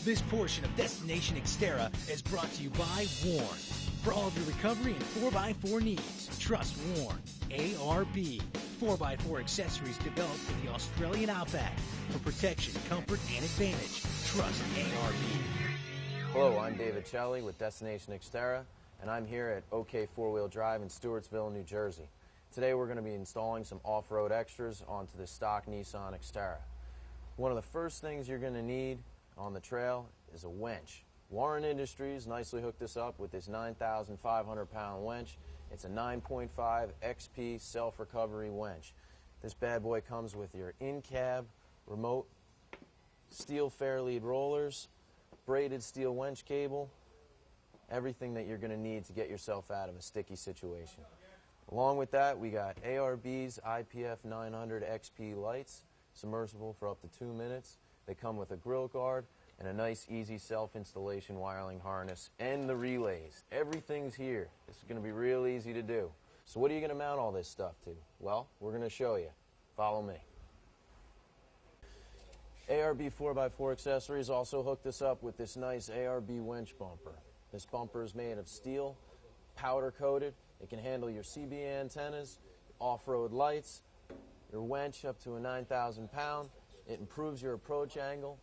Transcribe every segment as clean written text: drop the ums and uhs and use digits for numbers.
This portion of Destination Xterra is brought to you by Warn. For all of your recovery and 4x4 needs, trust Warn. ARB, 4x4 accessories developed for the Australian outback. For protection, comfort, and advantage, trust ARB. Hello, I'm David Shelley with Destination Xterra, and I'm here at OK 4-Wheel Drive in Stewartsville, New Jersey. Today we're going to be installing some off-road extras onto the stock Nissan Xterra. One of the first things you're going to need on the trail is a winch. Warren Industries nicely hooked us up with this 9,500-pound winch. It's a 9.5 XP self-recovery winch. This bad boy comes with your in-cab remote steel fair lead rollers, braided steel winch cable, everything that you're going to need to get yourself out of a sticky situation. Along with that, we got ARB's IPF 900 XP lights, submersible for up to 2 minutes. They come with a grill guard and a nice, easy self-installation wiring harness and the relays. Everything's here. This is going to be real easy to do. So what are you going to mount all this stuff to? Well, we're going to show you. Follow me. ARB 4x4 Accessories also hooked us up with this nice ARB winch bumper. This bumper is made of steel, powder coated. It can handle your CB antennas, off-road lights, your winch up to a 9,000 pound. It improves your approach angle.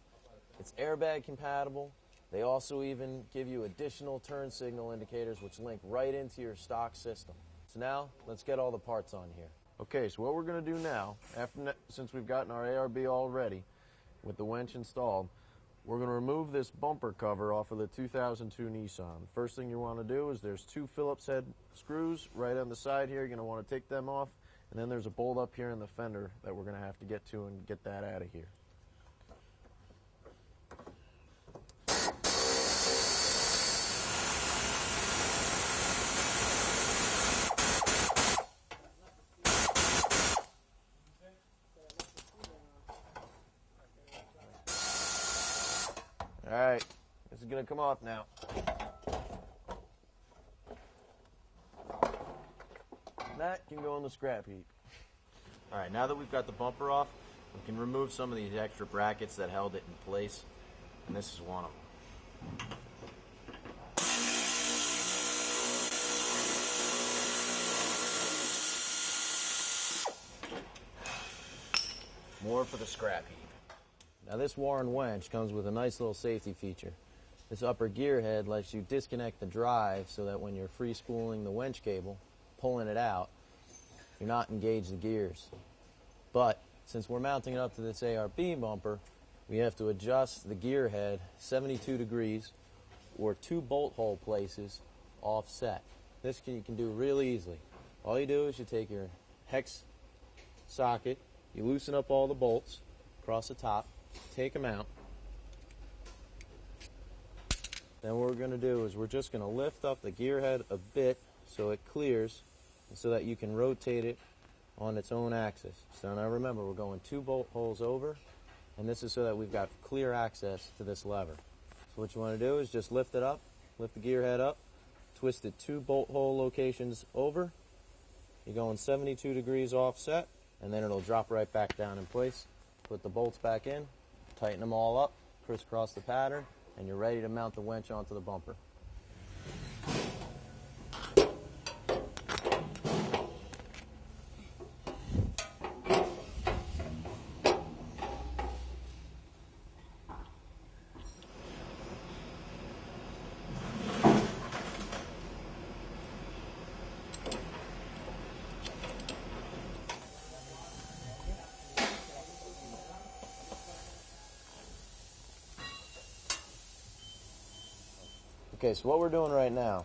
It's airbag compatible. They also even give you additional turn signal indicators which link right into your stock system. So now, let's get all the parts on here. Okay, so what we're going to do now, since we've gotten our ARB all ready with the winch installed, we're going to remove this bumper cover off of the 2002 Nissan. First thing you want to do is there's 2 Phillips head screws right on the side here. You're going to want to take them off. And then there's a bolt up here in the fender that we're going to have to get to and get that out of here. All right, this is going to come off now. That can go in the scrap heap. All right, now that we've got the bumper off, we can remove some of these extra brackets that held it in place, and this is one of them. More for the scrap heap. Now this Warren winch comes with a nice little safety feature. This upper gear head lets you disconnect the drive so that when you're free spooling the winch cable, pulling it out, you're not engaged the gears. But since we're mounting it up to this ARB bumper, we have to adjust the gear head 72 degrees or 2 bolt hole places offset. This you can do really easily. All you do is you take your hex socket, you loosen up all the bolts across the top, take them out. Then what we're going to do is we're just going to lift up the gear head a bit so it clears, so that you can rotate it on its own axis. So now remember, we're going 2 bolt holes over, and this is so that we've got clear access to this lever. So what you want to do is just lift it up, lift the gear head up, twist it 2 bolt hole locations over. You're going 72 degrees offset, and then it'll drop right back down in place. Put the bolts back in, tighten them all up, crisscross the pattern, and you're ready to mount the winch onto the bumper. Okay, so what we're doing right now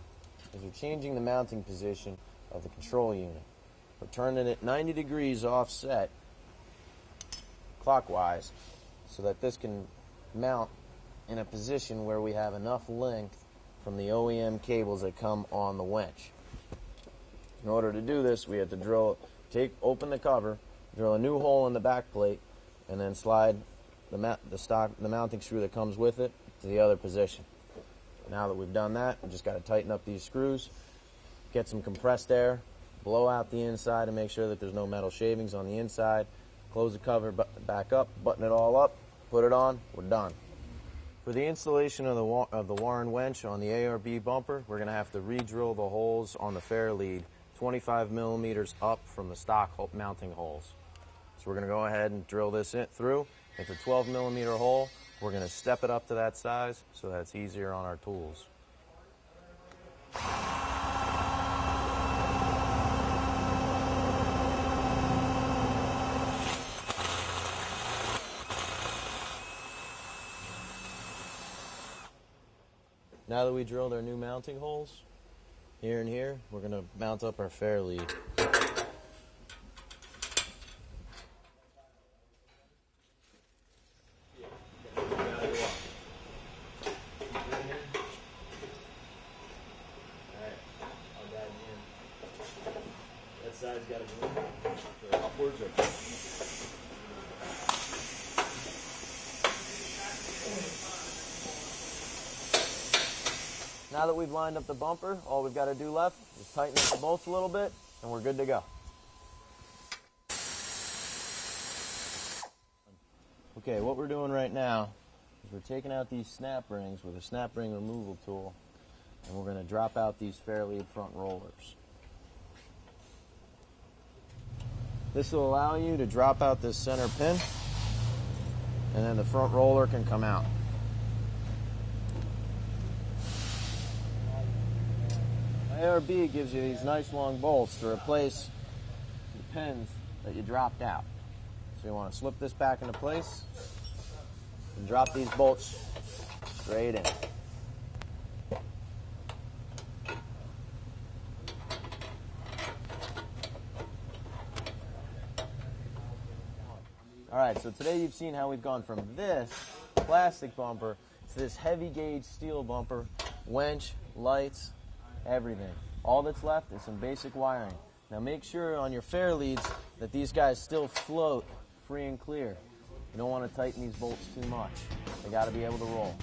is we're changing the mounting position of the control unit. We're turning it 90 degrees offset clockwise so that this can mount in a position where we have enough length from the OEM cables that come on the winch. In order to do this, we have to open the cover, drill a new hole in the back plate, and then slide the mounting screw that comes with it to the other position. Now that we've done that, we just got to tighten up these screws, get some compressed air, blow out the inside and make sure that there's no metal shavings on the inside. Close the cover back up, button it all up, put it on, we're done. For the installation of the Warren winch on the ARB bumper, we're going to have to re-drill the holes on the fair lead 25 millimeters up from the stock mounting holes. So we're going to go ahead and drill this through. It's a 12 millimeter hole. We're going to step it up to that size so that it's easier on our tools. Now that we drilled our new mounting holes, here and here, we're going to mount up our fair lead. That side's got to go upwards or Now that we've lined up the bumper, all we've got to do left is tighten up the bolts a little bit, and we're good to go. Okay, what we're doing right now is we're taking out these snap rings with a snap ring removal tool, and we're going to drop out these fair lead front rollers. This will allow you to drop out this center pin, and then the front roller can come out. ARB gives you these nice long bolts to replace the pins that you dropped out. So you want to slip this back into place and drop these bolts straight in. Alright, so today you've seen how we've gone from this plastic bumper to this heavy gauge steel bumper, winch, lights, everything. All that's left is some basic wiring. Now make sure on your fair leads that these guys still float free and clear. You don't want to tighten these bolts too much. They got to be able to roll.